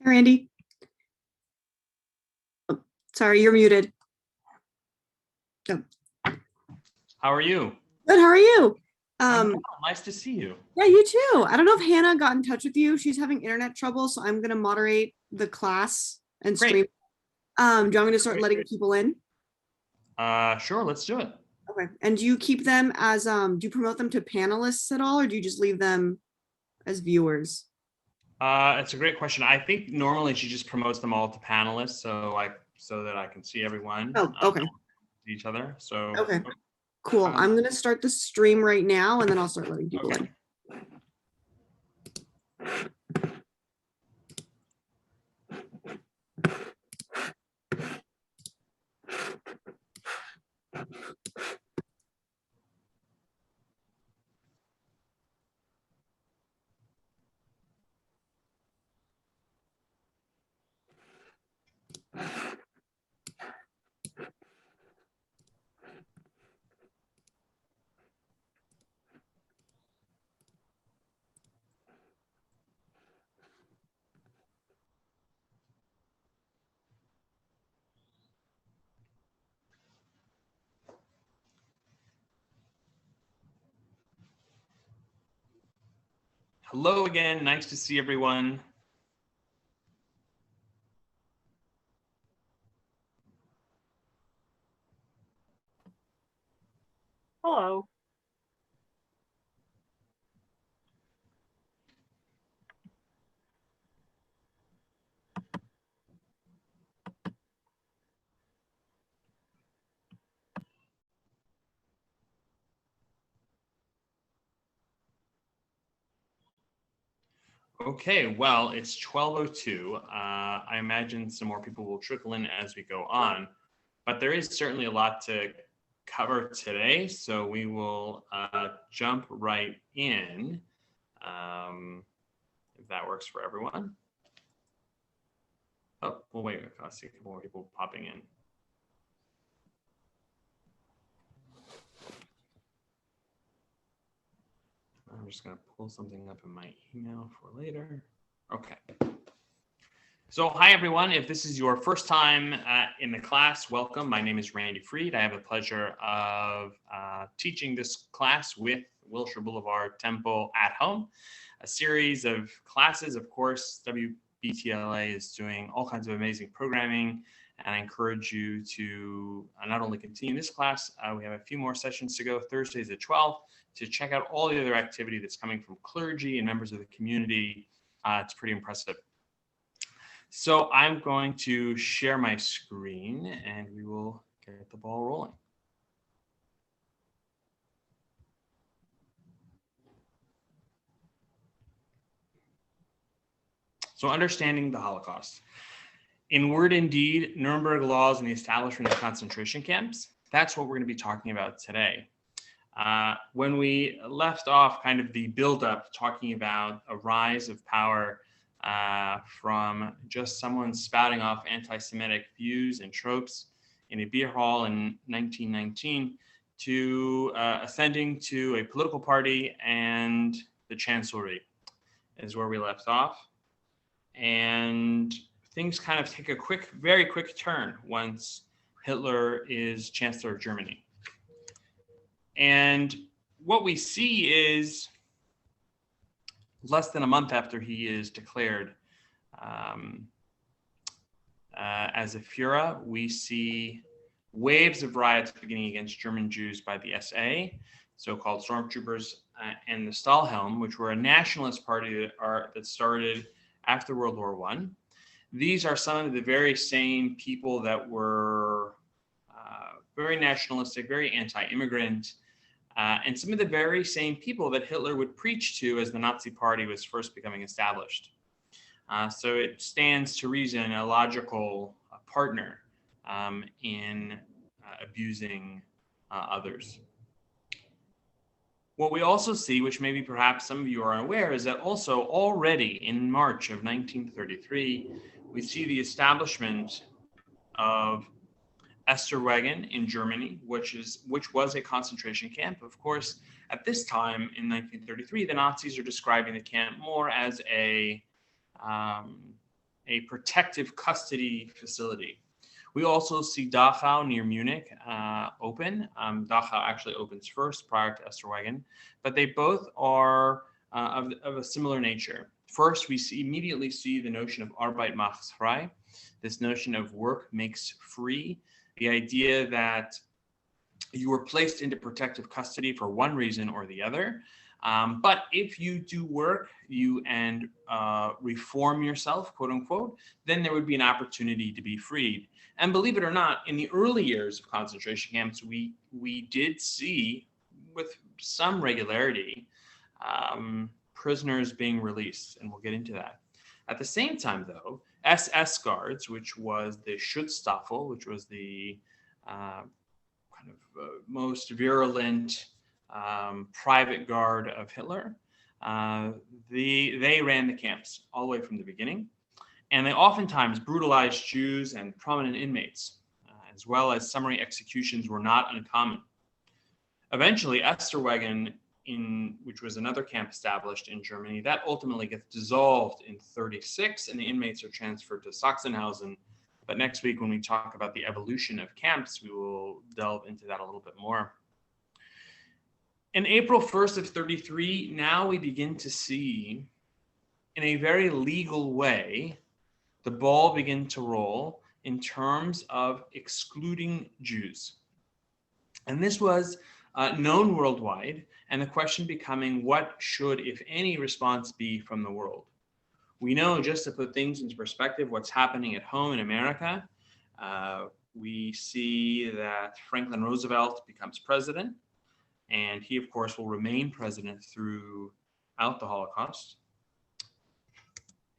Randy. Oh, sorry, you're muted. Oh. How are you? Good, how are you? Nice to see you. Yeah, you too. I don't know if Hannah got in touch with you. She's having internet trouble, so I'm gonna moderate the class and stream. Do you want me to start letting people in? Sure, let's do it. Okay. And do you keep them as do you promote them to panelists at all, or do you just leave them as viewers? It's a great question. I think normally she just promotes them all to panelists, so that I can see everyone. Oh, okay. Each other. So okay. Cool. I'm gonna start the stream right now, and then I'll start letting people in. Hello again. Nice to see everyone. Hello. Okay, well, it's 12:02. I imagine some more people will trickle in as we go on, but there is certainly a lot to cover today, so we will jump right in, if that works for everyone. Oh, we'll wait. I see a couple more people popping in. I'm just going to pull something up in my email for later. Okay. So hi, everyone. If this is your first time in the class, welcome. My name is Randy Freed. I have the pleasure of teaching this class with Wilshire Boulevard Temple at Home, a series of classes. Of course, WBTLA is doing all kinds of amazing programming, and I encourage you to not only continue this class, we have a few more sessions to go, Thursdays at 12, to check out all the other activity that's coming from clergy and members of the community. It's pretty impressive. So I'm going to share my screen and we will get the ball rolling. So understanding the Holocaust. In word and deed, Nuremberg laws and the establishment of concentration camps, that's what we're going to be talking about today. When we left off kind of the buildup, talking about a rise of power from just someone spouting off anti-Semitic views and tropes in a beer hall in 1919 to ascending to a political party and the chancellery is where we left off. And things kind of take a very quick turn once Hitler is Chancellor of Germany. And what we see is less than a month after he is declared as a Führer, we see waves of riots beginning against German Jews by the SA, so-called stormtroopers, and the Stahlhelm, which were a nationalist party that started after World War I. These are some of the very same people that were very nationalistic, very anti-immigrant, and some of the very same people that Hitler would preach to as the Nazi Party was first becoming established. So it stands to reason a logical partner in abusing others. What we also see, which maybe perhaps some of you are aware, is that also already in March of 1933, we see the establishment of Esterwagen in Germany, which was a concentration camp. Of course, at this time in 1933, the Nazis are describing the camp more as a protective custody facility. We also see Dachau near Munich open. Dachau actually opens first prior to Esterwagen, but they both are of a similar nature. First, we immediately see the notion of Arbeit macht frei, this notion of work makes free, the idea that you were placed into protective custody for one reason or the other. But if you do work, and reform yourself, quote unquote, then there would be an opportunity to be freed. And believe it or not, in the early years of concentration camps, we did see with some regularity prisoners being released, and we'll get into that. At the same time, though, SS guards, which was the Schutzstaffel, which was the most virulent private guard of Hitler, they ran the camps all the way from the beginning, and they oftentimes brutalized Jews and prominent inmates, as well as summary executions were not uncommon. Eventually, Esterwagen, which was another camp established in Germany, that ultimately gets dissolved in 1936, and the inmates are transferred to Sachsenhausen. But next week, when we talk about the evolution of camps, we will delve into that a little bit more. In April 1st of 1933, now we begin to see, in a very legal way, the ball begin to roll in terms of excluding Jews. And this was known worldwide, and the question becoming, what should, if any, response be from the world? We know, just to put things into perspective, what's happening at home in America. We see that Franklin Roosevelt becomes president, and he, of course, will remain president throughout the Holocaust.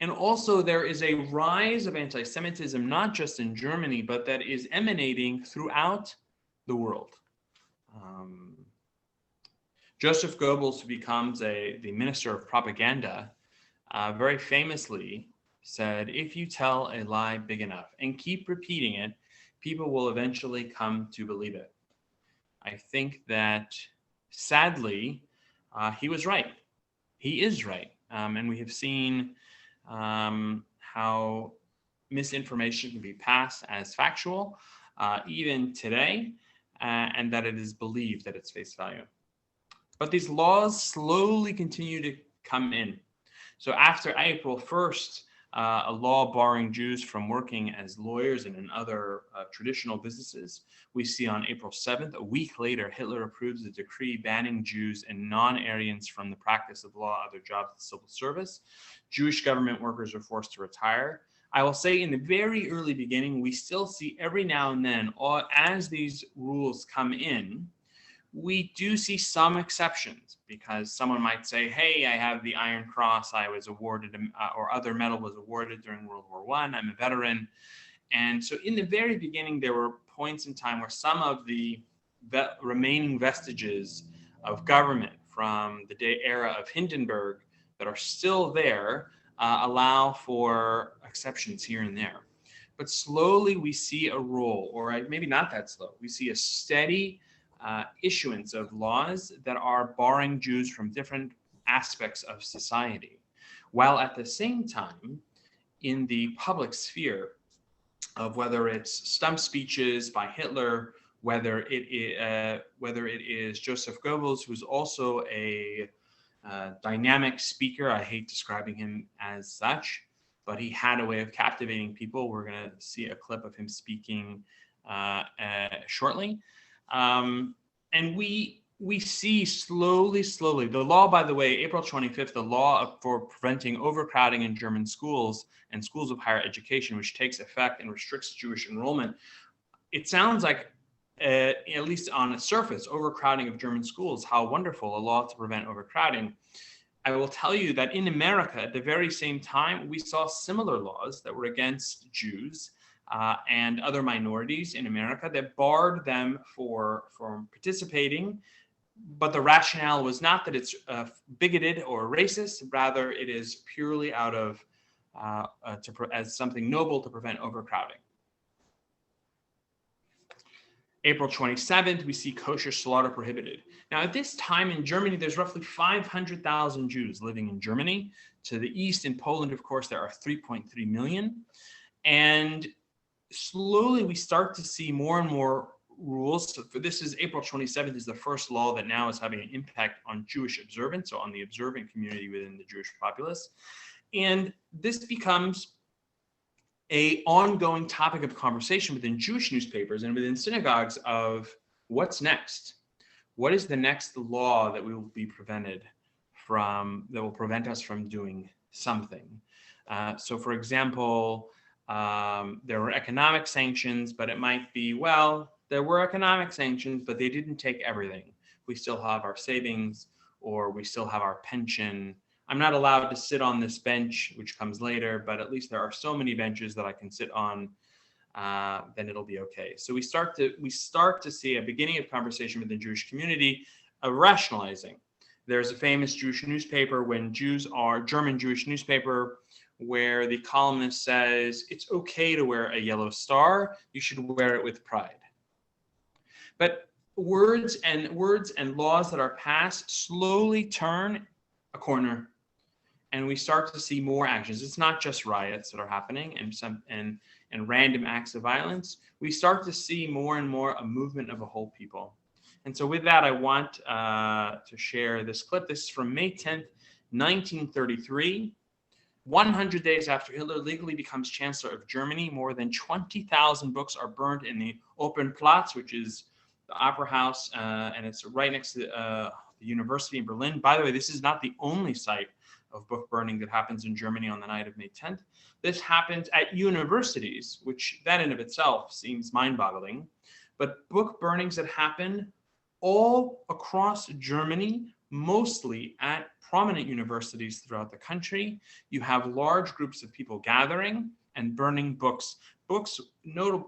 And also, there is a rise of anti-Semitism, not just in Germany, but that is emanating throughout the world. Joseph Goebbels, who becomes the minister of propaganda, very famously said, if you tell a lie big enough and keep repeating it, people will eventually come to believe it. I think that, sadly, he was right. He is right. And we have seen how misinformation can be passed as factual, even today, and that it is believed at its face value. But these laws slowly continue to come in. So after April 1st, a law barring Jews from working as lawyers and in other traditional businesses. We see on April 7th, a week later, Hitler approves a decree banning Jews and non-Aryans from the practice of law, other jobs, the civil service. Jewish government workers are forced to retire. I will say in the very early beginning, we still see every now and then, as these rules come in, we do see some exceptions, because someone might say, hey, I have the Iron Cross I was awarded, or other medal was awarded during World War I, I'm a veteran. And so in the very beginning, there were points in time where some of the remaining vestiges of government from the era of Hindenburg that are still there allow for exceptions here and there. But slowly we see a roll, or maybe not that slow, we see a steady issuance of laws that are barring Jews from different aspects of society, while at the same time, in the public sphere of whether it's stump speeches by Hitler, whether it is Joseph Goebbels, who's also a dynamic speaker. I hate describing him as such, but he had a way of captivating people. We're going to see a clip of him speaking shortly. And we see slowly, the law, by the way, April 25th, the law for preventing overcrowding in German schools and schools of higher education, which takes effect and restricts Jewish enrollment. It sounds like, at least on the surface, overcrowding of German schools, how wonderful, a law to prevent overcrowding. I will tell you that in America, at the very same time, we saw similar laws that were against Jews and other minorities in America that barred them from participating but the rationale was not that it's bigoted or racist. Rather, it is purely out of as something noble to prevent overcrowding. April 27th, we see kosher slaughter prohibited. Now, at this time in Germany, there's roughly 500,000 Jews living in Germany. To the east, in Poland, of course, there are 3.3 million. And slowly, we start to see more and more rules. So for this is April 27th is the first law that now is having an impact on Jewish observance, so on the observant community within the Jewish populace. And this becomes an ongoing topic of conversation within Jewish newspapers and within synagogues of what's next? What is the next law that we will be prevented from, that will prevent us from doing something? So for example, there were economic sanctions, but it might be, well, there were economic sanctions, but they didn't take everything. We still have our savings, or we still have our pension. I'm not allowed to sit on this bench, which comes later, but at least there are so many benches that I can sit on, then it'll be okay. So we start to see a beginning of conversation with the Jewish community of rationalizing. There's a famous Jewish newspaper German Jewish newspaper, where the columnist says, it's okay to wear a yellow star, you should wear it with pride. But words and laws that are passed slowly turn a corner, and we start to see more actions. It's not just riots that are happening and random acts of violence. We start to see more and more a movement of a whole people. And so with that, I want to share this clip. This is from May 10th, 1933. 100 days after Hitler legally becomes Chancellor of Germany, more than 20,000 books are burned in the Open Platz, which is the Opera House, and it's right next to the University in Berlin. By the way, this is not the only site of book burning that happens in Germany on the night of May 10th. This happens at universities, which that in of itself seems mind-boggling. But book burnings that happen all across Germany, mostly at prominent universities throughout the country. You have large groups of people gathering and burning books. Books,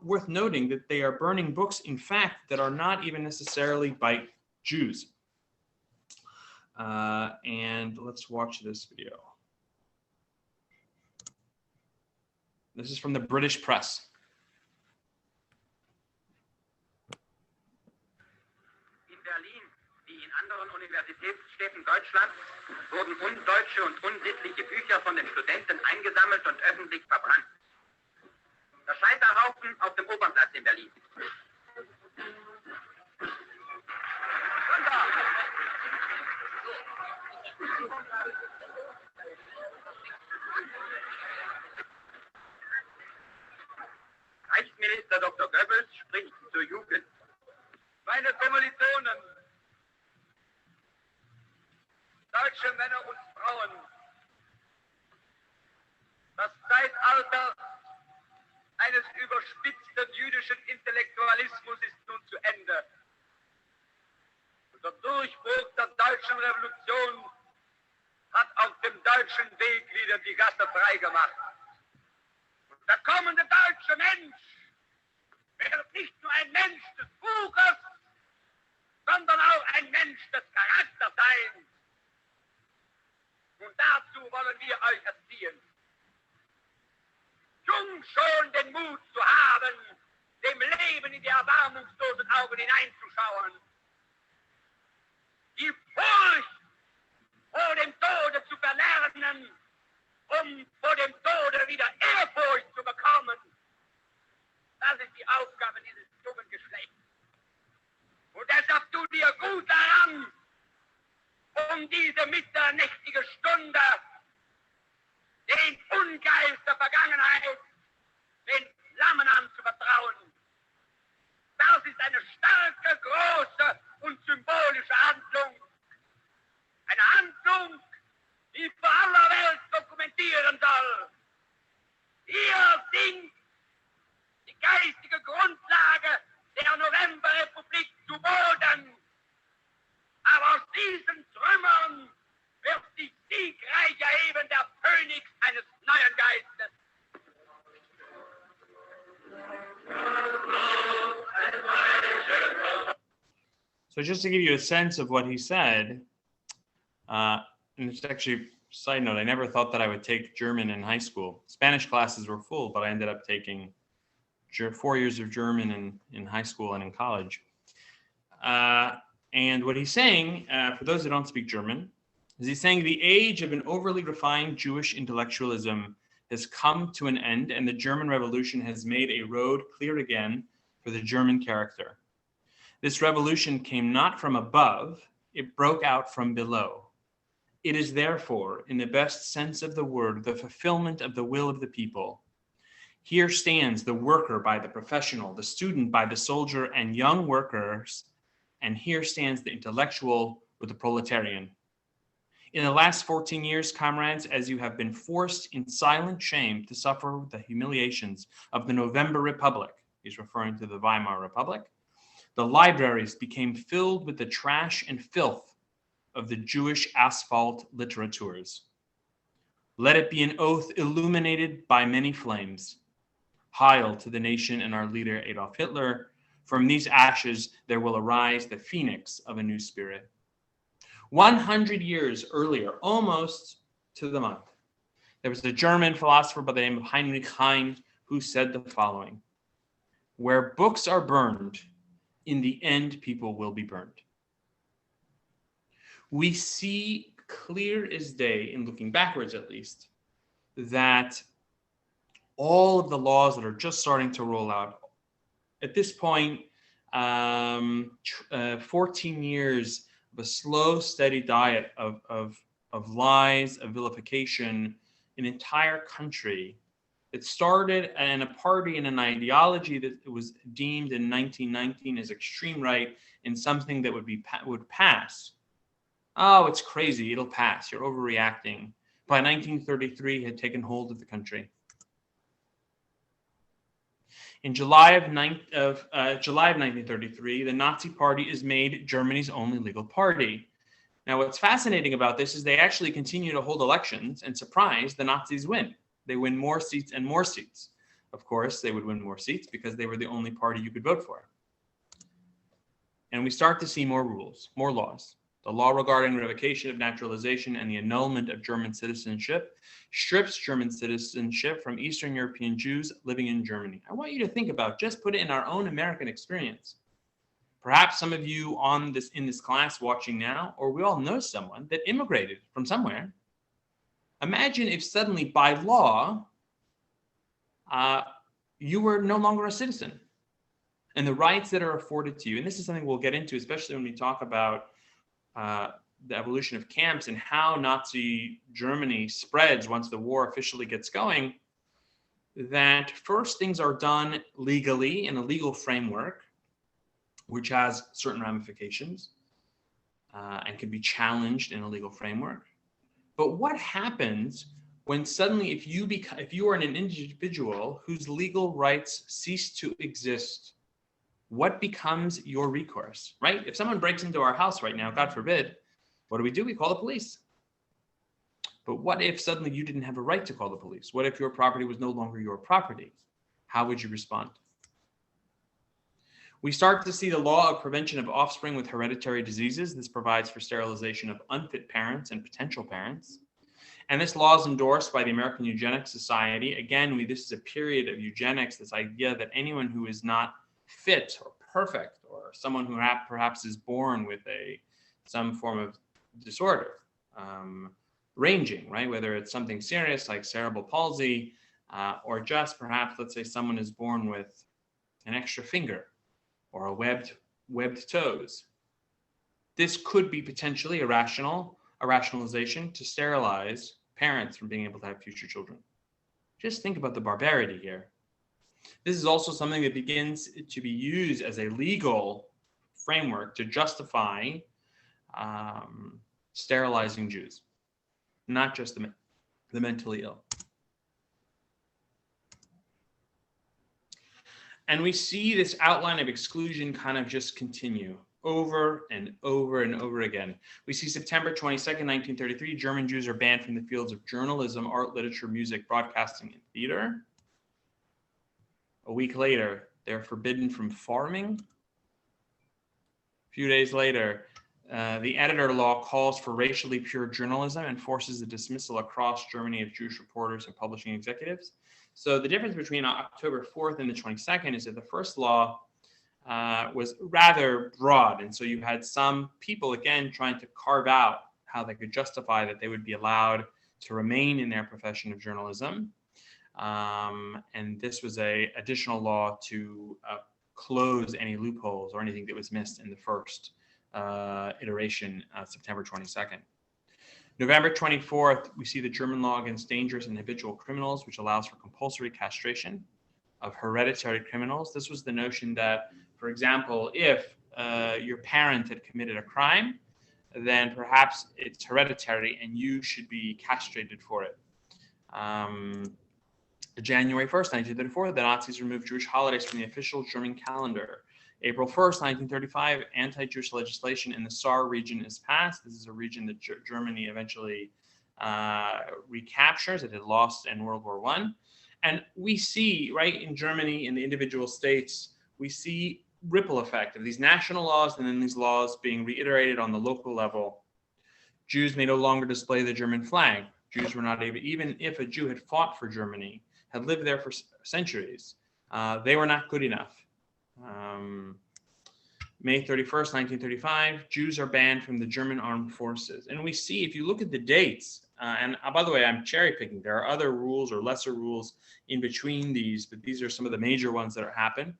worth noting that they are burning books, in fact, that are not even necessarily by Jews. And let's watch this video. This is from the British press. In Berlin, wie in anderen Universitätsstädten Deutschlands, wurden undeutsche und unsittliche Bücher von den Studenten eingesammelt und öffentlich verbrannt. Der Scheiterhaufen auf dem Opernplatz in Berlin. Reichsminister Dr. Goebbels spricht zur Jugend. Meine Kommilitonen, deutsche Männer und Frauen, das Zeitalter eines überspitzten jüdischen Intellektualismus ist nun zu Ende. Der Durchbruch der deutschen Revolution hat auf dem deutschen Weg wieder die Gasse freigemacht. Und der kommende deutsche Mensch wird nicht nur ein Mensch des Buches, sondern auch ein Mensch des Charakters sein. Und dazu wollen wir euch erziehen. Jung schon den Mut zu haben, dem Leben in die erbarmungslosen Augen hineinzuschauen. Die Furcht vor dem Tode zu verlernen, um vor dem Tode wieder Ehrfurcht zu bekommen. Das ist die Aufgabe dieses jungen Geschlechts. Und deshalb tu dir gut daran, um diese mitternächtige Stunde den Ungeist der Vergangenheit, den Flammen anzuvertrauen. Das ist eine starke, große und symbolische Handlung. Eine Handlung, die vor aller Welt dokumentieren soll. Ihr singt die geistige Grundlage der Novemberrepublik zu Boden. Aber aus diesen Trümmern wird sich siegreich erheben der Phönix eines neuen Geistes. So just to give you a sense of what he said, and it's actually, side note, I never thought that I would take German in high school. Spanish classes were full, but I ended up taking 4 years of German in high school and in college. And what he's saying, for those who don't speak German, is he's saying the age of an overly refined Jewish intellectualism has come to an end, and the German Revolution has made a road clear again for the German character. This revolution came not from above, it broke out from below. It is therefore, in the best sense of the word, the fulfillment of the will of the people. Here stands the worker by the professional, the student by the soldier and young workers, and here stands the intellectual with the proletarian. In the last 14 years, comrades, as you have been forced in silent shame to suffer the humiliations of the November Republic, he's referring to the Weimar Republic, the libraries became filled with the trash and filth of the Jewish asphalt literatures. Let it be an oath illuminated by many flames. Heil to the nation and our leader Adolf Hitler. From these ashes there will arise the phoenix of a new spirit. 100 years earlier, almost to the month, there was a German philosopher by the name of Heinrich Heine who said the following: where books are burned, in the end people will be burned. We see clear as day, in looking backwards at least, that all of the laws that are just starting to roll out at this point, 14 years of a slow, steady diet of lies, of vilification, an entire country that started in a party and an ideology that was deemed in 1919 as extreme right and something that would pass. Oh, it's crazy. It'll pass. You're overreacting. By 1933, had taken hold of the country. In July of 1933, the Nazi Party is made Germany's only legal party. Now, what's fascinating about this is they actually continue to hold elections, and surprise, the Nazis win. They win more seats and more seats. Of course, they would win more seats because they were the only party you could vote for. And we start to see more rules, more laws. The law regarding revocation of naturalization and the annulment of German citizenship strips German citizenship from Eastern European Jews living in Germany. I want you to think about, just put it in our own American experience. Perhaps some of you in this class watching now, or we all know someone that immigrated from somewhere. Imagine if suddenly by law, you were no longer a citizen, and the rights that are afforded to you, and this is something we'll get into, especially when we talk about the evolution of camps and how Nazi Germany spreads once the war officially gets going, that first things are done legally in a legal framework, which has certain ramifications and can be challenged in a legal framework. But what happens when suddenly, if you are an individual whose legal rights cease to exist, what becomes your recourse, right? If someone breaks into our house right now, God forbid, what do? We call the police. But what if suddenly you didn't have a right to call the police? What if your property was no longer your property? How would you respond? We start to see the law of prevention of offspring with hereditary diseases. This provides for sterilization of unfit parents and potential parents. And this law is endorsed by the American Eugenics Society. Again, this is a period of eugenics, this idea that anyone who is not fit or perfect, or someone who perhaps is born with some form of disorder, ranging, right? Whether it's something serious like cerebral palsy, or just perhaps, let's say someone is born with an extra finger or a webbed toes. This could be potentially a rationalization to sterilize parents from being able to have future children. Just think about the barbarity here. This is also something that begins to be used as a legal framework to justify sterilizing Jews, not just the mentally ill. And we see this outline of exclusion kind of just continue over and over and over again. We see September 22nd, 1933, German Jews are banned from the fields of journalism, art, literature, music, broadcasting, and theater. A week later, they're forbidden from farming, few days later, the editor law calls for racially pure journalism and forces the dismissal across Germany of Jewish reporters and publishing executives. So the difference between October 4th and the 22nd is that the first law was rather broad. And so you had some people, again, trying to carve out how they could justify that they would be allowed to remain in their profession of journalism. And this was an additional law to close any loopholes or anything that was missed in the first iteration, September 22nd. November 24th, we see the German law against dangerous and habitual criminals, which allows for compulsory castration of hereditary criminals. This was the notion that, for example, if your parent had committed a crime, then perhaps it's hereditary and you should be castrated for it. January 1st, 1934, the Nazis removed Jewish holidays from the official German calendar. April 1st, 1935, anti-Jewish legislation in the Saar region is passed. This is a region that Germany eventually recaptures. It had lost in World War I. And we see, right, in Germany, in the individual states, we see ripple effect of these national laws and then these laws being reiterated on the local level. Jews may no longer display the German flag. Jews were not able, even if a Jew had fought for Germany, had lived there for centuries, they were not good enough. May 31st, 1935, Jews are banned from the German armed forces. And we see, if you look at the dates, and by the way, I'm cherry picking. There are other rules or lesser rules in between these, but these are some of the major ones that happen.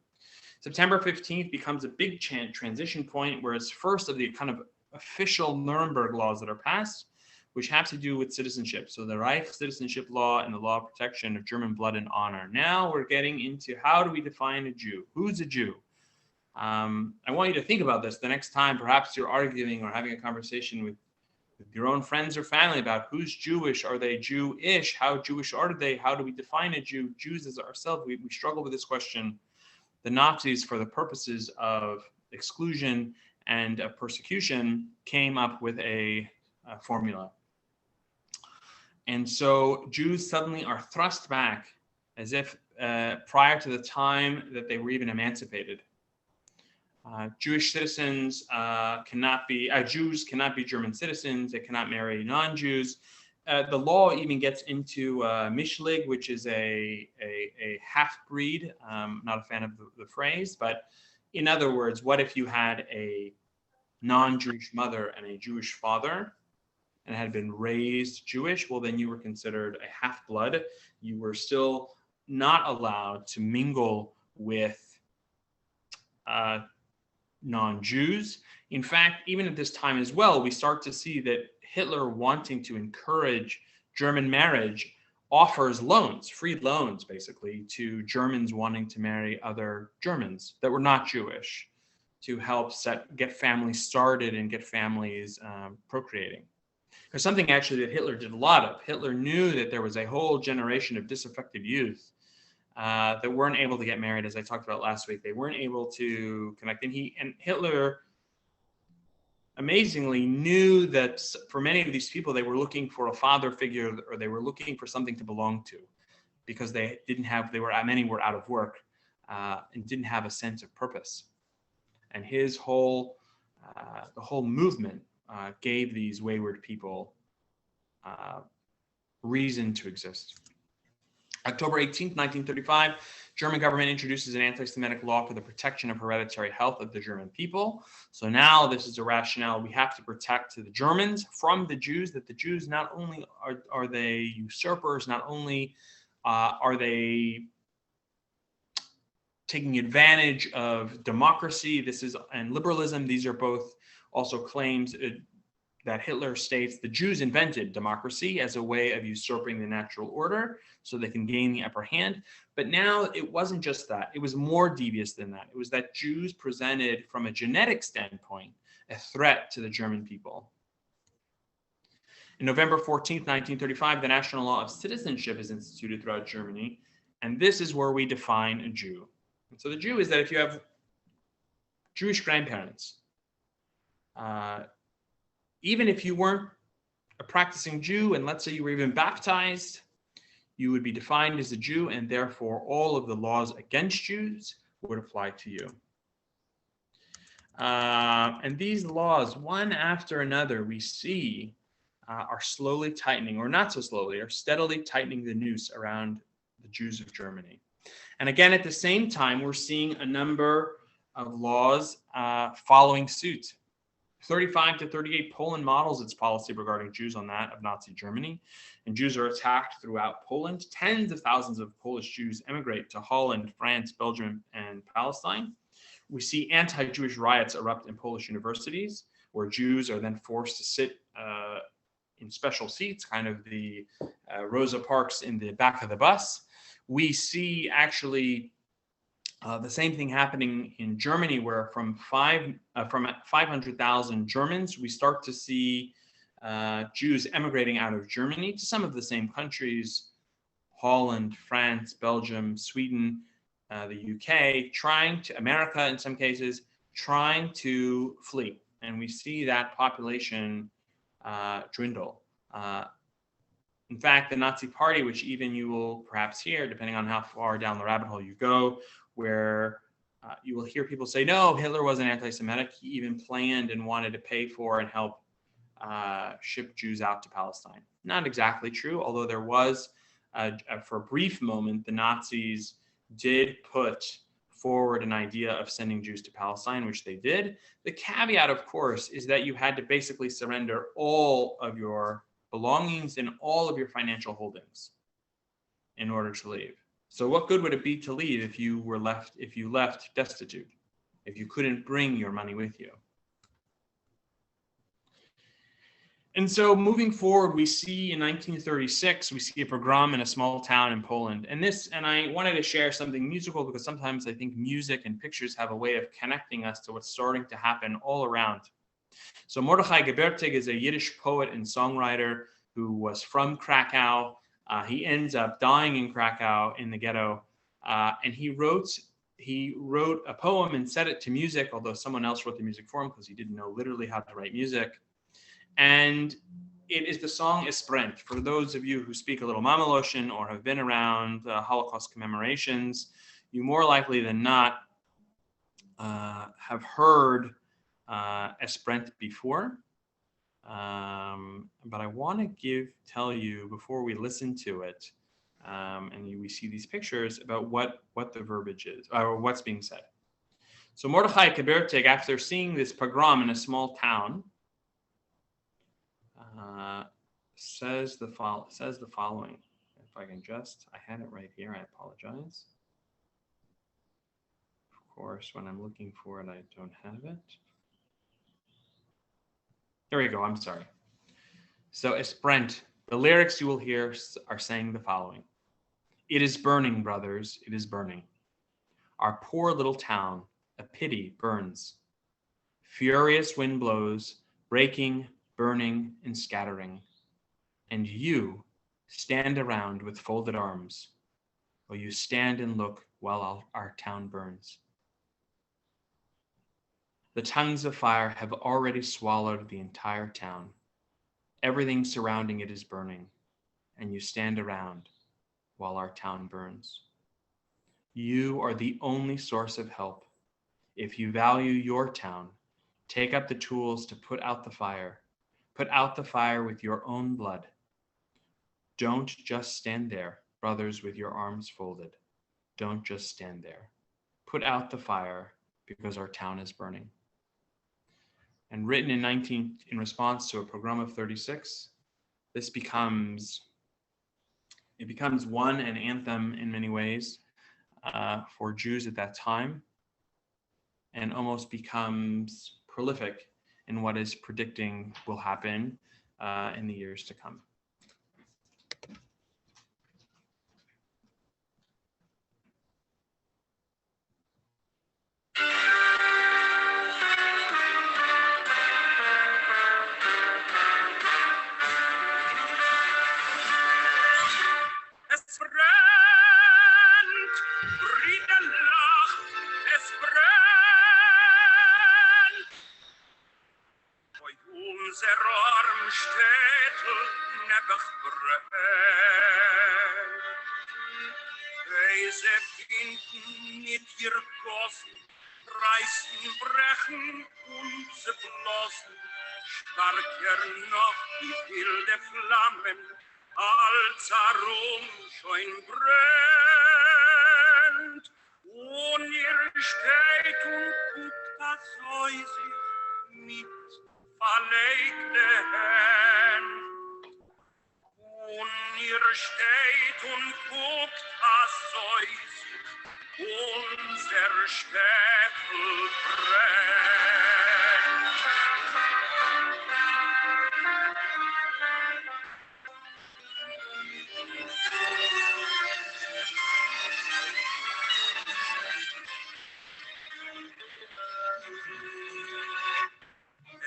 September 15th becomes a big transition point where it's first of the kind of official Nuremberg laws that are passed, which have to do with citizenship. So the Reich citizenship law and the law of protection of German blood and honor. Now we're getting into how do we define a Jew? Who's a Jew? I want you to think about this the next time perhaps you're arguing or having a conversation with your own friends or family about who's Jewish. Are they Jewish? How Jewish are they? How do we define a Jew? Jews as ourselves, we struggle with this question. The Nazis, for the purposes of exclusion and of persecution, came up with a formula. And so Jews suddenly are thrust back as if prior to the time that they were even emancipated. Jewish citizens Jews cannot be German citizens. They cannot marry non-Jews. The law even gets into Mischling, which is a half-breed. Not a fan of the phrase, but in other words, what if you had a non-Jewish mother and a Jewish father and had been raised Jewish? Well, then you were considered a half-blood. You were still not allowed to mingle with non-Jews. In fact, even at this time as well, we start to see that Hitler, wanting to encourage German marriage, offers loans, free loans basically, to Germans wanting to marry other Germans that were not Jewish, to help get families started and get families procreating. There's something actually that Hitler did a lot of. Hitler knew that there was a whole generation of disaffected youth that weren't able to get married, as I talked about last week. They weren't able to connect. And Hitler amazingly knew that for many of these people, they were looking for a father figure, or they were looking for something to belong to, because many were out of work and didn't have a sense of purpose. And his whole, the whole movement gave these wayward people reason to exist. October 18th, 1935, German government introduces an anti-Semitic law for the protection of hereditary health of the German people. So now this is a rationale. We have to protect the Germans from the Jews, that the Jews not only are they usurpers, not only are they taking advantage of democracy, and liberalism. These are both also claims that Hitler states the Jews invented democracy as a way of usurping the natural order so they can gain the upper hand. But now it wasn't just that. It was more devious than that. It was that Jews presented, from a genetic standpoint, a threat to the German people. In November 14th, 1935, the national law of citizenship is instituted throughout Germany. And this is where we define a Jew. And so the Jew is that if you have Jewish grandparents, even if you weren't a practicing Jew, and let's say you were even baptized, you would be defined as a Jew, and therefore all of the laws against Jews would apply to you. And these laws, one after another, we see are slowly tightening, or not so slowly, are steadily tightening the noose around the Jews of Germany. And again, at the same time, we're seeing a number of laws following suit. 35 to 38 Poland models its policy regarding Jews on that of Nazi Germany. And Jews are attacked throughout Poland. Tens of thousands of Polish Jews emigrate to Holland, France, Belgium, and Palestine. We see anti-Jewish riots erupt in Polish universities, where Jews are then forced to sit in special seats, kind of the Rosa Parks in the back of the bus. We see actually the same thing happening in Germany, where from 500,000 Germans, we start to see Jews emigrating out of Germany to some of the same countries, Holland, France, Belgium, Sweden, the UK, America in some cases, trying to flee. And we see that population dwindle. In fact, the Nazi Party, which even you will perhaps hear, depending on how far down the rabbit hole you go, where you will hear people say, no, Hitler wasn't anti-Semitic. He even planned and wanted to pay for and help ship Jews out to Palestine. Not exactly true, although there was, for a brief moment, the Nazis did put forward an idea of sending Jews to Palestine, which they did. The caveat, of course, is that you had to basically surrender all of your belongings and all of your financial holdings in order to leave. So what good would it be to leave if you left destitute, if you couldn't bring your money with you? And so moving forward, we see in 1936, we see a pogrom in a small town in Poland. And I wanted to share something musical because sometimes I think music and pictures have a way of connecting us to what's starting to happen all around. So Mordechai Gebertig is a Yiddish poet and songwriter who was from Krakow. He ends up dying in Krakow in the ghetto. And he wrote a poem and set it to music, although someone else wrote the music for him because he didn't know literally how to write music. And it is the song Esprent. For those of you who speak a little Mamaloshin or have been around Holocaust commemorations, you more likely than not have heard Esprent before. But I want to tell you before we listen to it, and we see these pictures about what the verbiage is, or what's being said. So Mordechai Gebertig, after seeing this pogrom in a small town, says the following. If I can I had it right here, I apologize. Of course, when I'm looking for it, I don't have it. There we go, I'm sorry. So Esprent, the lyrics you will hear are saying the following. It is burning, brothers, it is burning. Our poor little town, a pity, burns. Furious wind blows, breaking, burning, and scattering. And you stand around with folded arms, while you stand and look while our town burns. The tongues of fire have already swallowed the entire town. Everything surrounding it is burning, and you stand around while our town burns. You are the only source of help. If you value your town, take up the tools to put out the fire. Put out the fire with your own blood. Don't just stand there, brothers, with your arms folded. Don't just stand there. Put out the fire because our town is burning. And written in response to a pogrom of 36, this becomes an anthem in many ways for Jews at that time, and almost becomes prolific in what is predicting will happen in the years to come. reißen, brechen und zerflossen, starker noch die wilde Flammen, als herum schon brennt. Und ihr steht und guckt, was soll sich mit verlegte Hand. Und ihr steht und guckt, was soll sich unser Städtel brennt.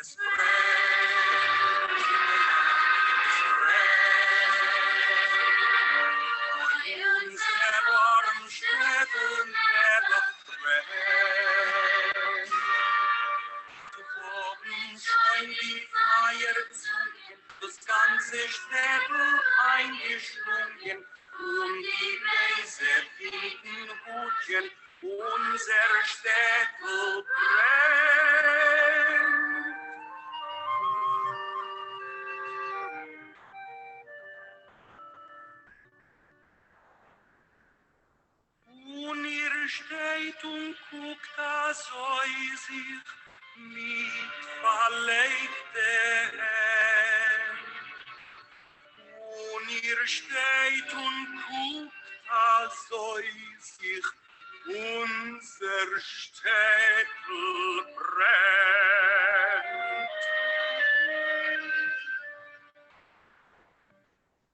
Es brennt, es brennt, unser Wormstädtel never brennt. Oben scheint die Feierzungen, das ganze Städtel eingeschlungen, und die Gläser bieten Hutchen, unser Städtel brennt. Und ihr steht und guckt, da soll sich mit verlegte Hand. Und ihr steht und guckt, da soll sich unser Städtel brennt.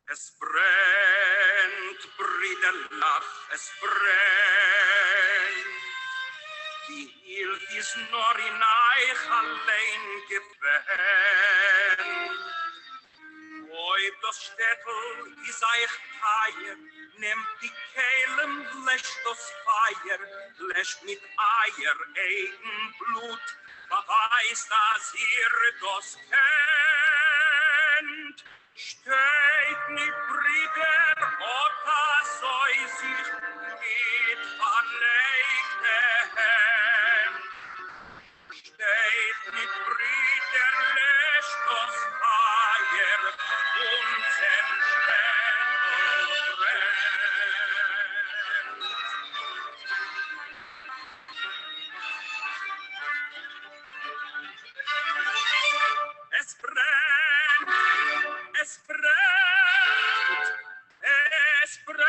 Es brennt, Briderlach, es brennt. Die Hilfe ist nur in euch allein gewähnt. Oi, das Städtel ist euch teuer, nehmt die Kehlen, löscht das Feuer, löscht mit euer eigen Blut, beweist, dass ihr das kennt. Steht mit Brüder, Otta soll sich mit verlegte Hand. Steht mit Brüder, löscht das Feuer, unser Städtel brennt. Es brennt, es brennt, es brennt.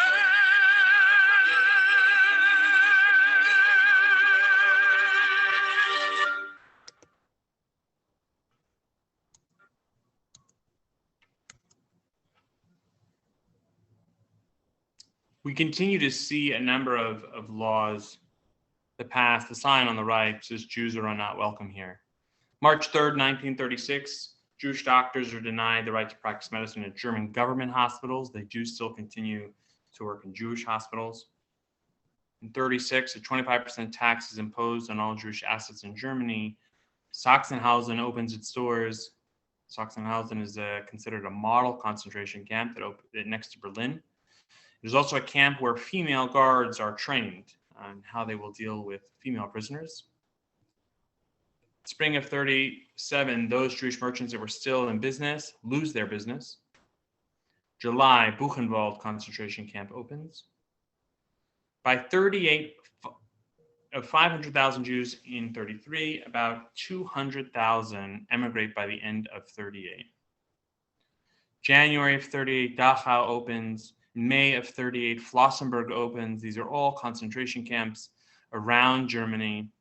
We continue to see a number of laws that pass. The sign on the right says Jews are not welcome here. March 3rd, 1936, Jewish doctors are denied the right to practice medicine at German government hospitals. They do still continue to work in Jewish hospitals. In 36, a 25% tax is imposed on all Jewish assets in Germany. Sachsenhausen opens its doors. Sachsenhausen is considered a model concentration camp that next to Berlin. There's also a camp where female guards are trained on how they will deal with female prisoners. Spring of 37, those Jewish merchants that were still in business lose their business. July, Buchenwald concentration camp opens. By 38, of 500,000 Jews in 33, about 200,000 emigrate by the end of 38. January of 38, Dachau opens. May of 38, Flossenburg opens. These are all concentration camps around Germany.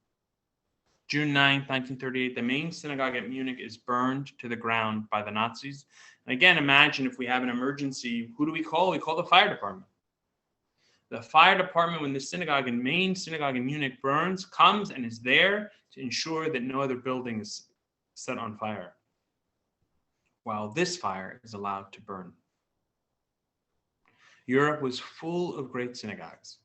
June 9th, 1938, the main synagogue at Munich is burned to the ground by the Nazis. And again, imagine if we have an emergency, who do we call? We call the fire department. The fire department, when the main synagogue in Munich burns, comes and is there to ensure that no other building is set on fire, while this fire is allowed to burn. Europe was full of great synagogues.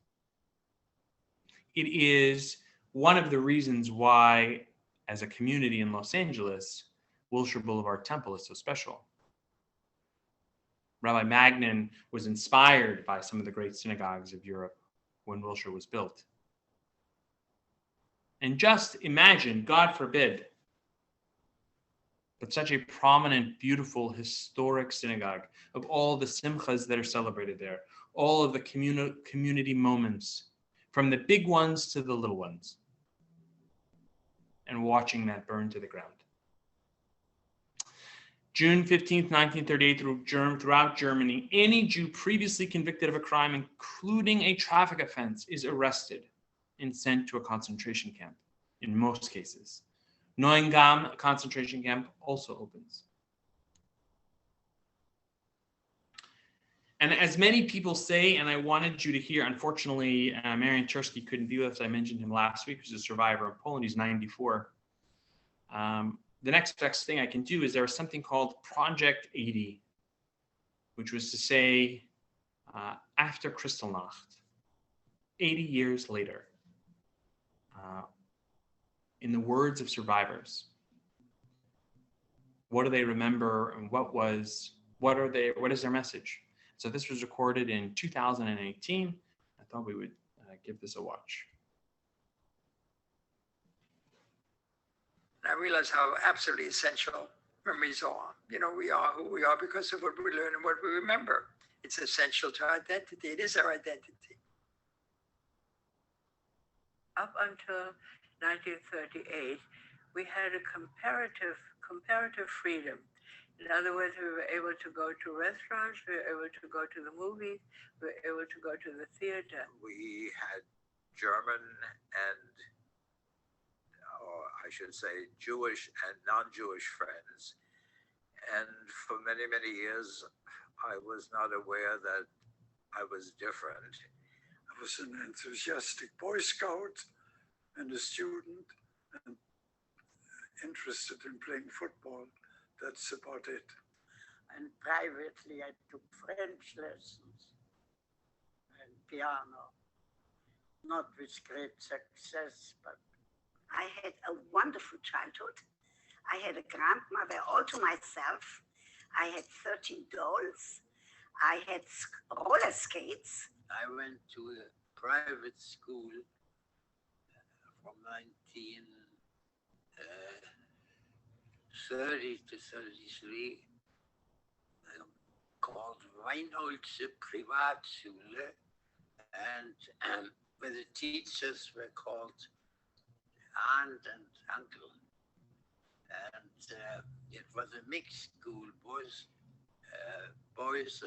It is one of the reasons why, as a community in Los Angeles, Wilshire Boulevard Temple is so special. Rabbi Magnin was inspired by some of the great synagogues of Europe when Wilshire was built. And just imagine, God forbid, but such a prominent, beautiful, historic synagogue of all the simchas that are celebrated there, all of the community moments, from the big ones to the little ones, and watching that burn to the ground. June 15th, 1938, throughout Germany, any Jew previously convicted of a crime, including a traffic offense, is arrested and sent to a concentration camp, in most cases. Neuengamme concentration camp also opens. And as many people say, and I wanted you to hear, unfortunately, Marian Chersky couldn't be with us. I mentioned him last week. He's a survivor of Poland. He's 94. The next best thing I can do is there was something called Project 80, which was to say, after Kristallnacht, 80 years later, in the words of survivors, what do they remember, and what is their message? So this was recorded in 2018. I thought we would give this a watch. I realize how absolutely essential memories are. You know, we are who we are because of what we learn and what we remember. It's essential to our identity. It is our identity. Up until 1938, we had a comparative freedom. In other words, we were able to go to restaurants, we were able to go to the movies, we were able to go to the theater. We had German and, or I should say, Jewish and non-Jewish friends. And for many, many years, I was not aware that I was different. I was an enthusiastic Boy Scout and a student and interested in playing football. That's about it. And privately, I took French lessons and piano. Not with great success, but I had a wonderful childhood. I had a grandmother all to myself. I had 13 dolls. I had roller skates. I went to a private school from 1930 to 33, called Weinholze Privatschule, and where the teachers were called aunt and uncle. And it was a mixed school, boys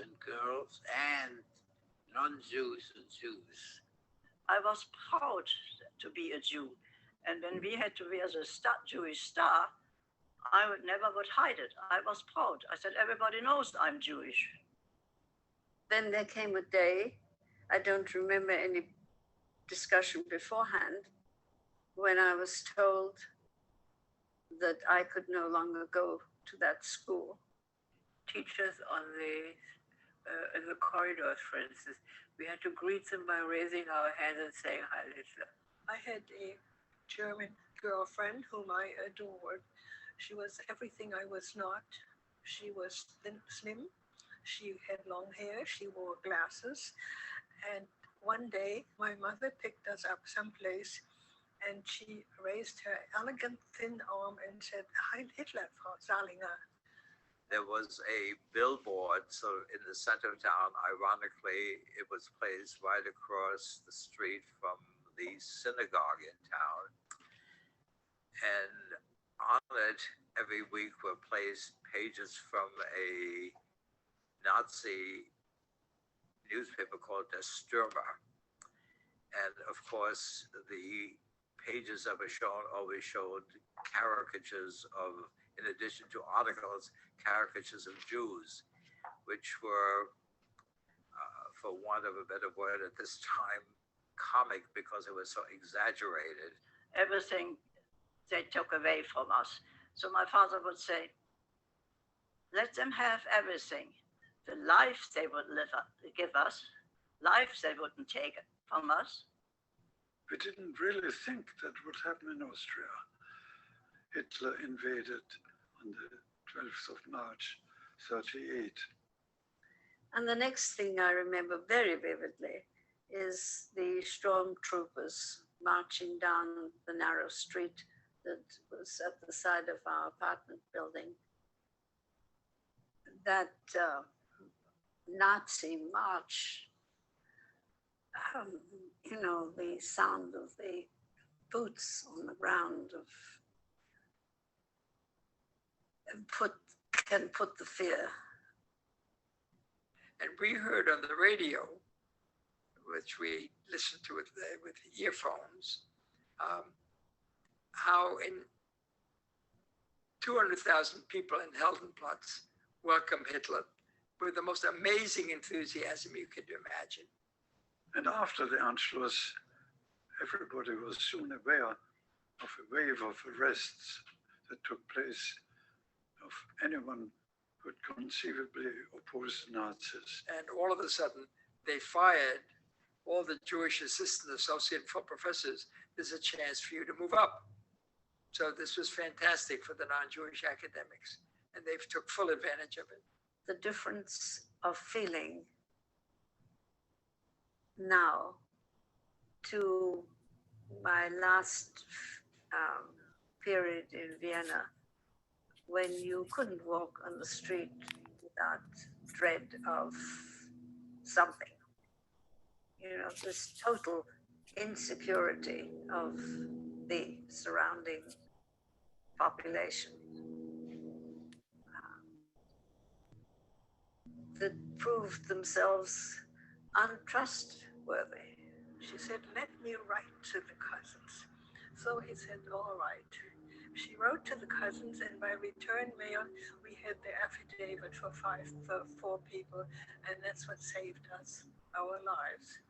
and girls, and non-Jews and Jews. I was proud to be a Jew. And when we had to wear the Jewish star, I would never hide it. I was proud. I said, everybody knows I'm Jewish. Then there came a day, I don't remember any discussion beforehand, when I was told that I could no longer go to that school. Teachers on in the corridors, for instance, we had to greet them by raising our hands and saying Heil Hitler. I had a German girlfriend whom I adored. She was everything I was not. She was slim. She had long hair. She wore glasses. And one day, my mother picked us up someplace, and she raised her elegant, thin arm and said, Heil Hitler, Frau Salinger. There was a billboard, so in the center of town, ironically, it was placed right across the street from the synagogue in town. And on it, every week were placed pages from a Nazi newspaper called Der Stürmer. And of course, the pages that were shown always showed caricatures of, in addition to articles, caricatures of Jews, which were, for want of a better word at this time, comic because it was so exaggerated. Everything they took away from us. So my father would say, let them have everything. The life they would give us, life they wouldn't take from us. We didn't really think that would happen in Austria. Hitler invaded on the 12th of March, 1938. And the next thing I remember very vividly is the stormtroopers marching down the narrow street that was at the side of our apartment building. That Nazi march, the sound of the boots on the ground can put the fear. And we heard on the radio, which we listened to with earphones, how in 200,000 people in Heldenplatz welcomed Hitler with the most amazing enthusiasm you could imagine. And after the Anschluss, everybody was soon aware of a wave of arrests that took place of anyone who could conceivably oppose the Nazis. And all of a sudden, they fired all the Jewish assistant associate professors. There's a chance for you to move up. So this was fantastic for the non-Jewish academics, and they took full advantage of it. The difference of feeling now to my last period in Vienna, when you couldn't walk on the street without dread of something. This total insecurity of the surrounding population that proved themselves untrustworthy. She said, let me write to the cousins. So he said, all right. She wrote to the cousins, and by return mail, we had the affidavit for four people, and that's what saved us our lives.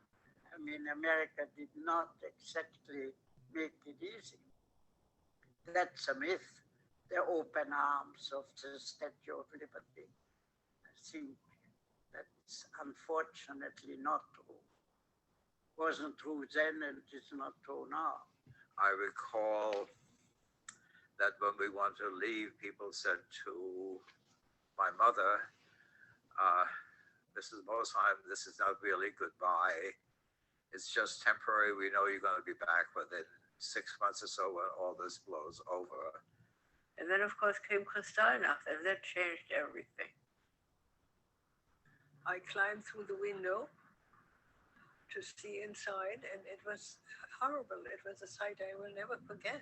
I mean, America did not exactly make it easy. That's a myth. The open arms of the Statue of Liberty. I think that's unfortunately not true. Wasn't true then, and it's not true now. I recall that when we wanted to leave, people said to my mother, Mrs. Mosheim, this is not really goodbye. It's just temporary. We know you're going to be back within 6 months or so when all this blows over. And then, of course, came Kristallnacht, and that changed everything. I climbed through the window to see inside, and it was horrible. It was a sight I will never forget.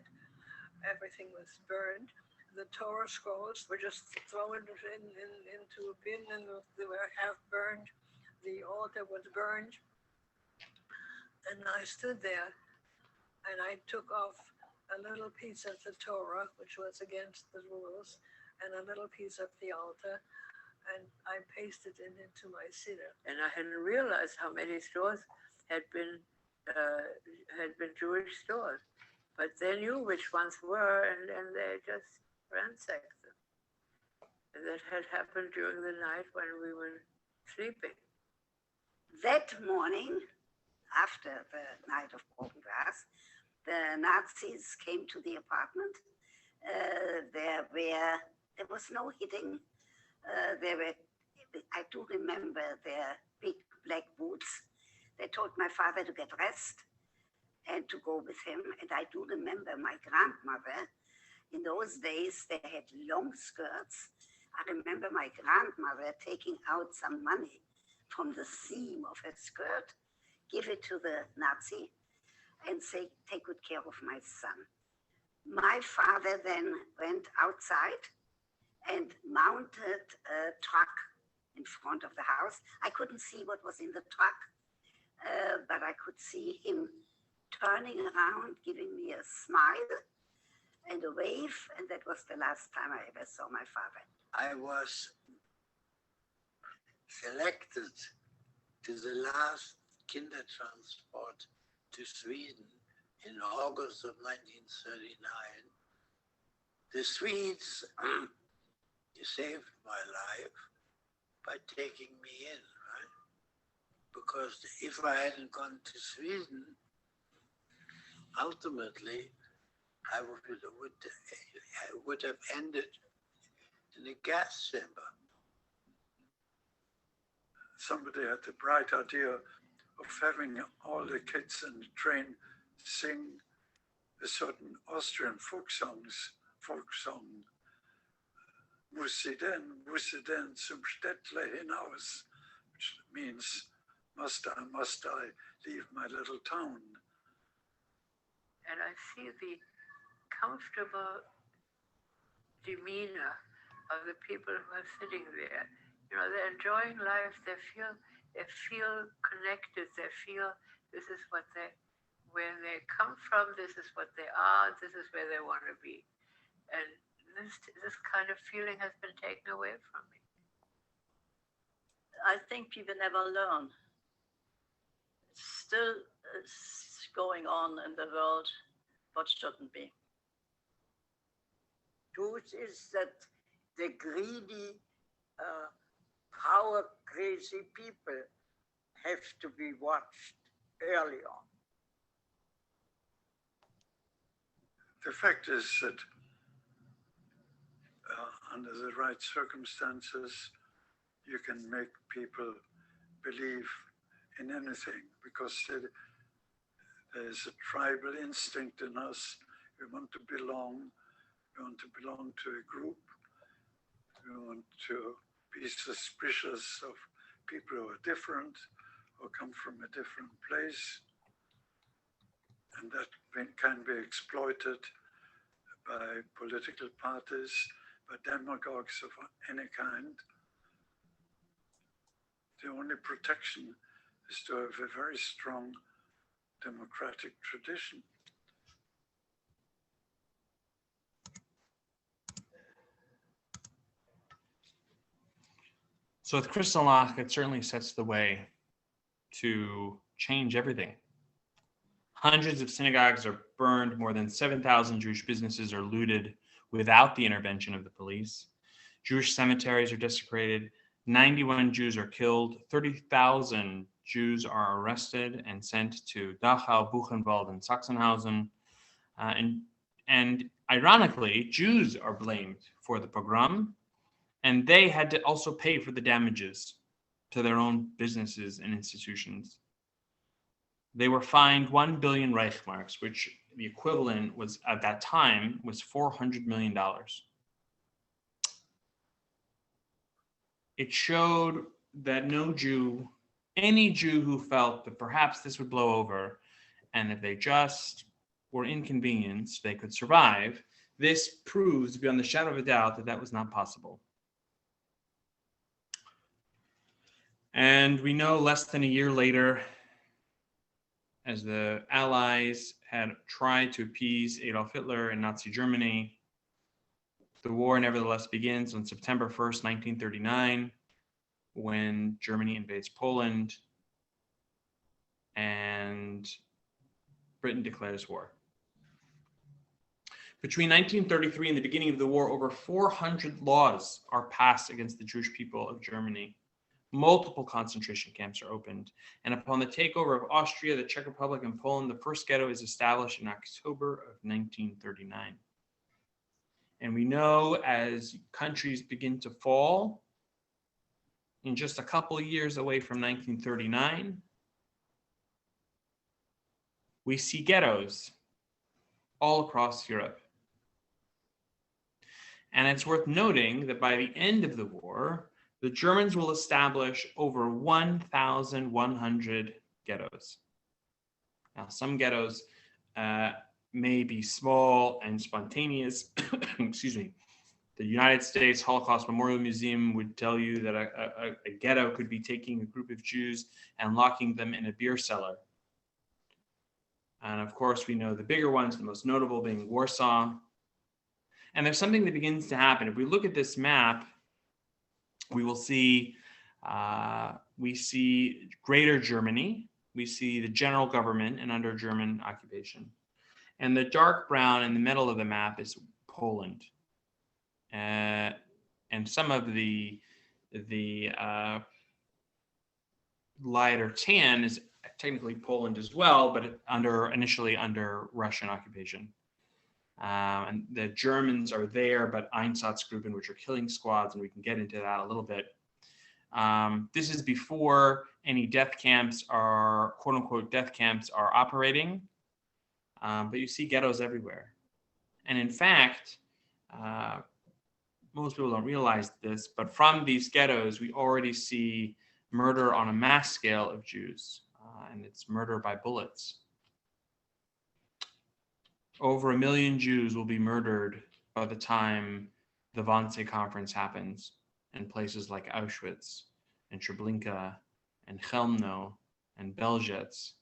Everything was burned. The Torah scrolls were just thrown into a bin, and they were half burned. The altar was burned. And I stood there, and I took off a little piece of the Torah, which was against the rules, and a little piece of the altar, and I pasted it into my siddur. And I hadn't realized how many stores had been Jewish stores. But they knew which ones were, and they just ransacked them. And that had happened during the night when we were sleeping. That morning, after the night of broken glass, the Nazis came to the apartment. There was no hitting. I do remember their big black boots. They told my father to get dressed and to go with him. And I do remember my grandmother. In those days, they had long skirts. I remember my grandmother taking out some money from the seam of her skirt, give it to the Nazi, and say, take good care of my son. My father then went outside and mounted a truck in front of the house. I couldn't see what was in the truck, but I could see him turning around, giving me a smile and a wave, and that was the last time I ever saw my father. I was selected to the last Kindertransport to Sweden in August of 1939. The Swedes saved my life by taking me in, right? Because if I hadn't gone to Sweden, ultimately I would have ended in a gas chamber. Somebody had the bright idea of having all the kids in the train sing a certain Austrian folk song, muss sie denn zum Städtle hinaus, which means, must I leave my little town? And I see the comfortable demeanor of the people who are sitting there. You know, they're enjoying life. They feel connected. They feel this is where they come from. This is what they are. This is where they want to be. And this kind of feeling has been taken away from me. I think people never learn. It's still going on in the world what shouldn't be. Truth is that the greedy, power crazy people have to be watched early on. The fact is that under the right circumstances, you can make people believe in anything because there's a tribal instinct in us. We want to belong. We want to belong to a group. We want to be suspicious of people who are different or come from a different place. And that can be exploited by political parties, by demagogues of any kind. The only protection is to have a very strong democratic tradition. So with Kristallnacht, it certainly sets the way to change everything. Hundreds of synagogues are burned, more than 7,000 Jewish businesses are looted without the intervention of the police. Jewish cemeteries are desecrated, 91 Jews are killed, 30,000 Jews are arrested and sent to Dachau, Buchenwald, and Sachsenhausen. And ironically, Jews are blamed for the pogrom, and they had to also pay for the damages to their own businesses and institutions. They were fined 1 billion Reichsmarks, which the equivalent was at that time was $400 million. It showed that no Jew, any Jew who felt that perhaps this would blow over, and if they just were inconvenienced, they could survive, this proves beyond the shadow of a doubt that that was not possible. And we know less than a year later, as the Allies had tried to appease Adolf Hitler in Nazi Germany, the war nevertheless begins on September 1st, 1939, when Germany invades Poland and Britain declares war. Between 1933 and the beginning of the war, over 400 laws are passed against the Jewish people of Germany. Multiple concentration camps are opened. And upon the takeover of Austria, the Czech Republic, and Poland, the first ghetto is established in October of 1939. And we know as countries begin to fall, in just a couple of years away from 1939, we see ghettos all across Europe. And it's worth noting that by the end of the war, the Germans will establish over 1,100 ghettos. Now, some ghettos may be small and spontaneous. Excuse me. The United States Holocaust Memorial Museum would tell you that a ghetto could be taking a group of Jews and locking them in a beer cellar. And of course, we know the bigger ones, the most notable being Warsaw. And there's something that begins to happen. If we look at this map, we will see Greater Germany. We see the general government and under German occupation. And the dark brown in the middle of the map is Poland. And some of the lighter tan is technically Poland as well, but initially under Russian occupation. And the Germans are there, but Einsatzgruppen, which are killing squads, and we can get into that a little bit. This is before any death camps are, quote unquote, death camps are operating. but you see ghettos everywhere. And in fact, most people don't realize this, but from these ghettos, we already see murder on a mass scale of Jews, and it's murder by bullets. Over 1 million Jews will be murdered by the time the Wannsee Conference happens in places like Auschwitz and Treblinka and Chelmno and Belzec.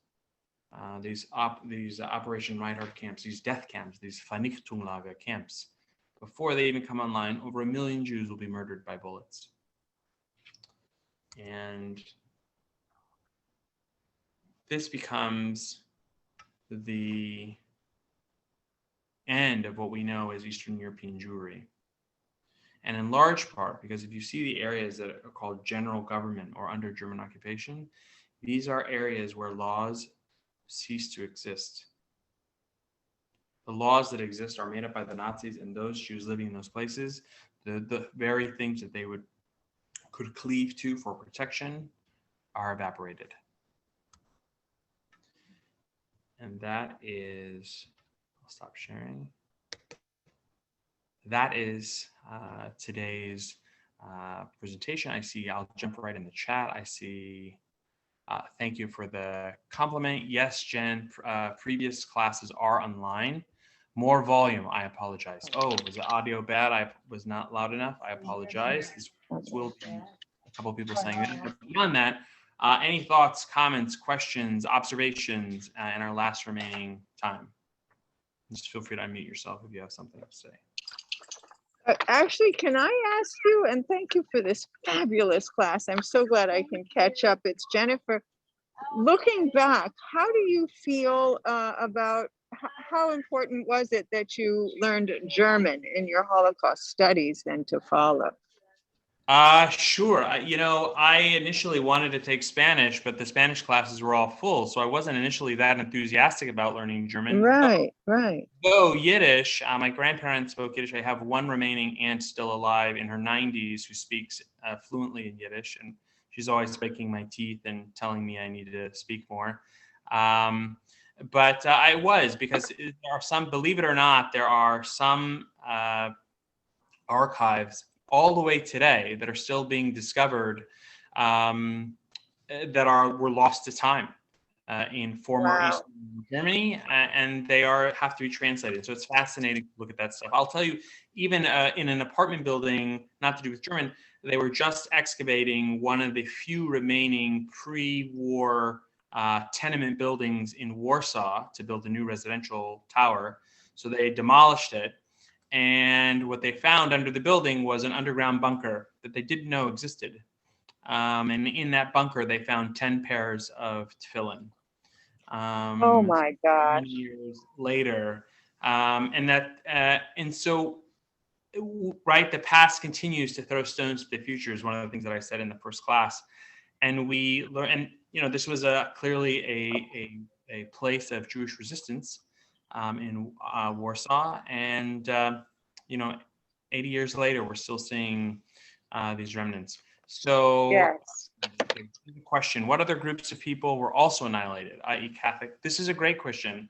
These Operation Reinhardt camps, these death camps, these Vernichtungslager camps, before they even come online, over 1 million Jews will be murdered by bullets. And this becomes the end of what we know as Eastern European Jewry. And in large part, because if you see the areas that are called general government or under German occupation, these are areas where laws cease to exist. The laws that exist are made up by the Nazis, and those Jews living in those places, the very things that they could cleave to for protection are evaporated. And that is, I'll stop sharing. That is today's presentation. I see, I'll jump right in the chat. I see, thank you for the compliment. Yes, Jen, previous classes are online. More volume, I apologize. Oh, was the audio bad? I was not loud enough. I apologize. This will be a couple of people saying that. But beyond that, any thoughts, comments, questions, observations in our last remaining time? Just feel free to unmute yourself if you have something to say. Actually, can I ask you, and thank you for this fabulous class. I'm so glad I can catch up. It's Jennifer. Looking back, how do you feel about how important was it that you learned German in your Holocaust studies and to follow? Sure. I initially wanted to take Spanish, but the Spanish classes were all full, so I wasn't initially that enthusiastic about learning German. Right. Though Yiddish, my grandparents spoke Yiddish. I have one remaining aunt still alive in her 90s who speaks fluently in Yiddish, and she's always breaking my teeth and telling me I need to speak more. But I was, because there are some, believe it or not, there are some archives all the way today that are still being discovered that were lost to time in former East Germany, and they have to be translated. So it's fascinating to look at that stuff. I'll tell you, even in an apartment building, not to do with German, they were just excavating one of the few remaining pre-war tenement buildings in Warsaw to build a new residential tower. So they demolished it. And what they found under the building was an underground bunker that they didn't know existed. And in that bunker, they found 10 pairs of tefillin. Oh my gosh. Years later. And so, right, the past continues to throw stones to the future is one of the things that I said in the first class. And we learn, and this was clearly a place of Jewish resistance in Warsaw, and 80 years later, we're still seeing these remnants. So, yes. The question: what other groups of people were also annihilated, i.e., Catholic? This is a great question.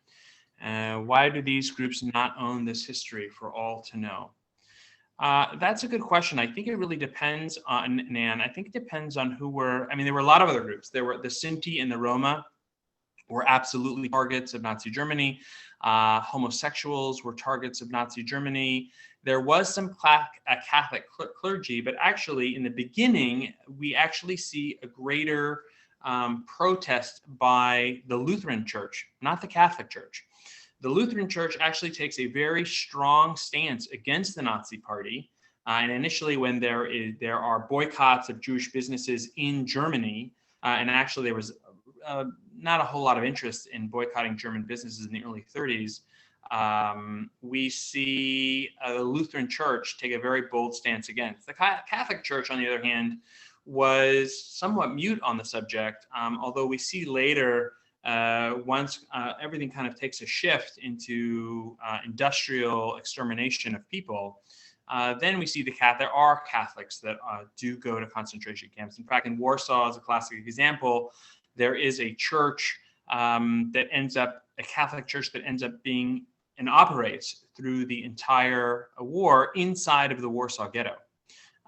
Why do these groups not own this history for all to know? That's a good question. I think it really depends on, Nan. I think it depends on who were. I mean, there were a lot of other groups. There were the Sinti and the Roma were absolutely targets of Nazi Germany. Homosexuals were targets of Nazi Germany. There was some Catholic clergy, but actually in the beginning, we actually see a greater protest by the Lutheran Church, not the Catholic Church. The Lutheran Church actually takes a very strong stance against the Nazi Party. And initially, when there are boycotts of Jewish businesses in Germany, and actually there was not a whole lot of interest in boycotting German businesses in the early 30s, we see the Lutheran Church take a very bold stance against. The Catholic Church, on the other hand, was somewhat mute on the subject, although we see later, once everything kind of takes a shift into industrial extermination of people, then we see there are Catholics that do go to concentration camps. In fact, in Warsaw, as a classic example, there is a church that ends up a Catholic church that ends up being and operates through the entire war inside of the Warsaw Ghetto.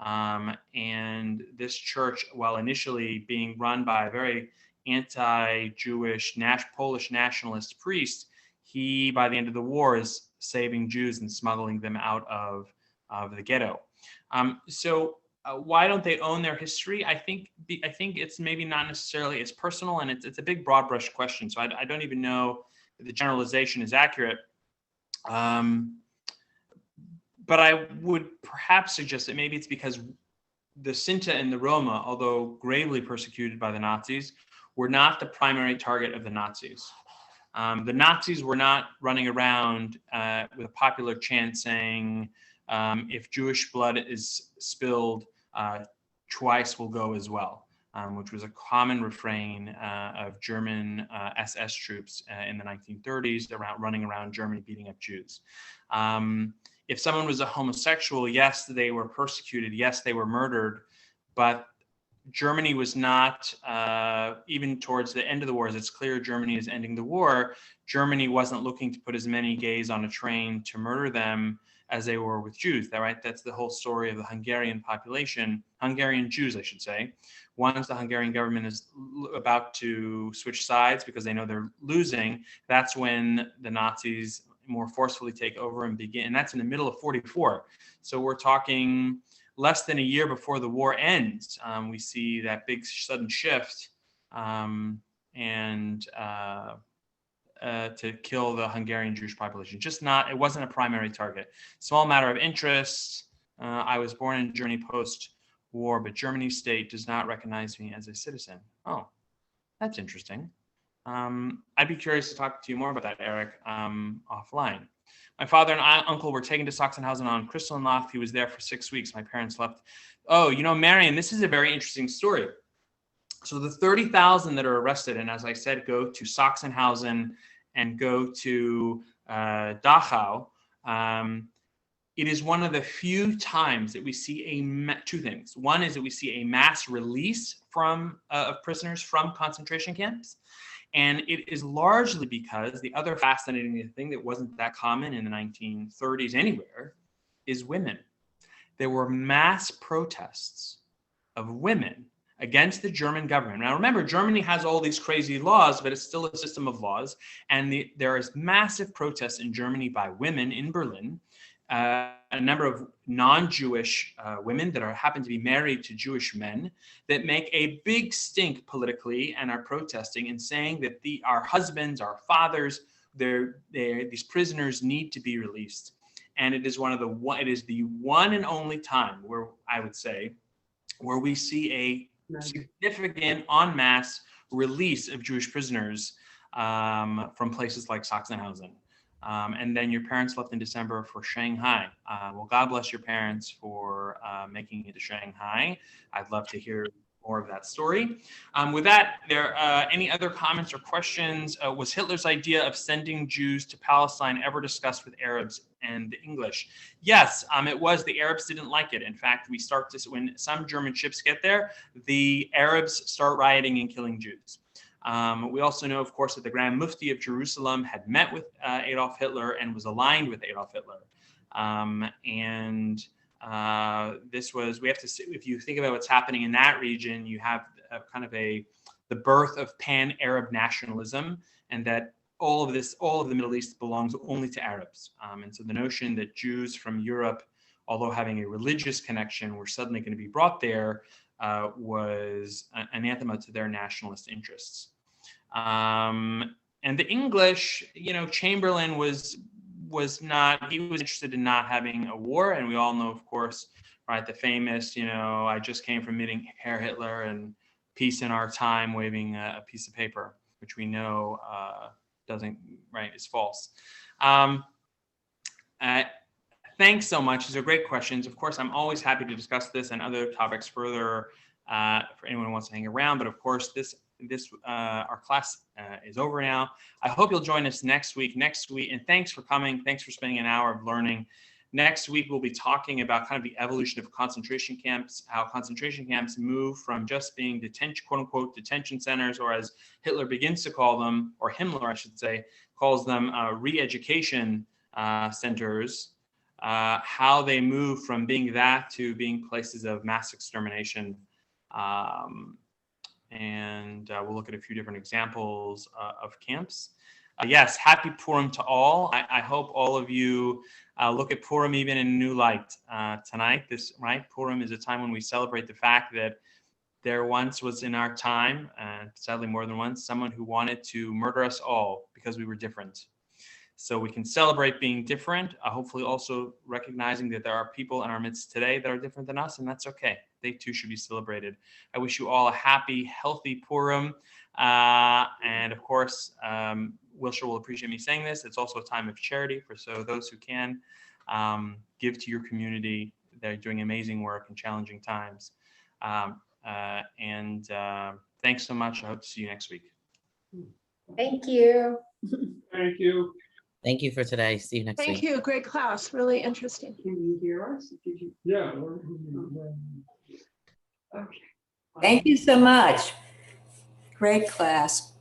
And this church, while initially being run by a very anti-Jewish Polish nationalist priest, he, by the end of the war, is saving Jews and smuggling them out of the ghetto. Why don't they own their history? I think it's maybe not necessarily as personal, and it's a big broad brush question. So I don't even know if the generalization is accurate. But I would perhaps suggest that maybe it's because the Sinti and the Roma, although gravely persecuted by the Nazis, were not the primary target of the Nazis. The Nazis were not running around with a popular chant saying, if Jewish blood is spilled, twice will go as well, which was a common refrain of German SS troops in the 1930s, running around Germany beating up Jews. If someone was a homosexual, yes, they were persecuted, yes, they were murdered, but Germany was not, even towards the end of the war, as it's clear Germany is ending the war, Germany wasn't looking to put as many gays on a train to murder them as they were with Jews. That's the whole story of the Hungarian population, Hungarian Jews, I should say. Once the Hungarian government is about to switch sides because they know they're losing, that's when the Nazis more forcefully take over and begin. And that's in the middle of 44. So we're talking less than a year before the war ends. We see that big sudden shift to kill the Hungarian Jewish population. It wasn't a primary target. Small matter of interest. I was born in Germany post-war, but Germany's state does not recognize me as a citizen. Oh, that's interesting. I'd be curious to talk to you more about that, Eric, offline. My father and uncle were taken to Sachsenhausen on Kristallnacht. He was there for 6 weeks. My parents left. Oh, Marion, this is a very interesting story. So the 30,000 that are arrested, and as I said, go to Sachsenhausen and go to Dachau. It is one of the few times that we see two things. One is that we see a mass release of prisoners from concentration camps. And it is largely because the other fascinating thing that wasn't that common in the 1930s anywhere is women. There were mass protests of women against the German government. Now remember, Germany has all these crazy laws, but it's still a system of laws. And there is massive protests in Germany by women in Berlin. A number of non-Jewish women that happen to be married to Jewish men that make a big stink politically and are protesting and saying that our husbands, our fathers, these prisoners need to be released. And it is the one and only time where I would say where we see a significant en masse release of Jewish prisoners from places like Sachsenhausen. And then your parents left in December for Shanghai. Well, God bless your parents for making it to Shanghai. I'd love to hear more of that story. With that, any other comments or questions? Was Hitler's idea of sending Jews to Palestine ever discussed with Arabs and the English? Yes, it was. The Arabs didn't like it. In fact, when some German ships get there, the Arabs start rioting and killing Jews. We also know, of course, that the Grand Mufti of Jerusalem had met with Adolf Hitler and was aligned with Adolf Hitler. If you think about what's happening in that region, you have the birth of pan-Arab nationalism, and that all of the Middle East belongs only to Arabs. And so the notion that Jews from Europe, although having a religious connection, were suddenly going to be brought there was anathema to their nationalist interests. And the English, Chamberlain was interested in not having a war. And we all know, of course, right, the famous, I just came from meeting Herr Hitler and peace in our time, waving a piece of paper, which we know is false. Thanks so much. These are great questions. Of course, I'm always happy to discuss this and other topics further for anyone who wants to hang around. But of course, our class is over now. I hope you'll join us next week. And thanks for coming. Thanks for spending an hour of learning. Next week, we'll be talking about kind of the evolution of concentration camps, how concentration camps move from just being detention, quote unquote, detention centers, or as Hitler begins to call them, or Himmler, I should say, calls them re-education centers, how they move from being that to being places of mass extermination. And we'll look at a few different examples of camps. Yes, happy Purim to all. I hope all of you look at Purim even in a new light tonight. Purim is a time when we celebrate the fact that there once was in our time, and sadly more than once, someone who wanted to murder us all because we were different. So we can celebrate being different, hopefully also recognizing that there are people in our midst today that are different than us, and that's okay. They too should be celebrated. I wish you all a happy, healthy Purim. And of course, Wilshire will appreciate me saying this. It's also a time of charity for those who can give to your community. They're doing amazing work in challenging times. Thanks so much. I hope to see you next week. Thank you. Thank you. Thank you for today. See you next week. Thank you. Great class. Really interesting. Can you hear us? Did you? Yeah. Okay. Thank you so much. Great class.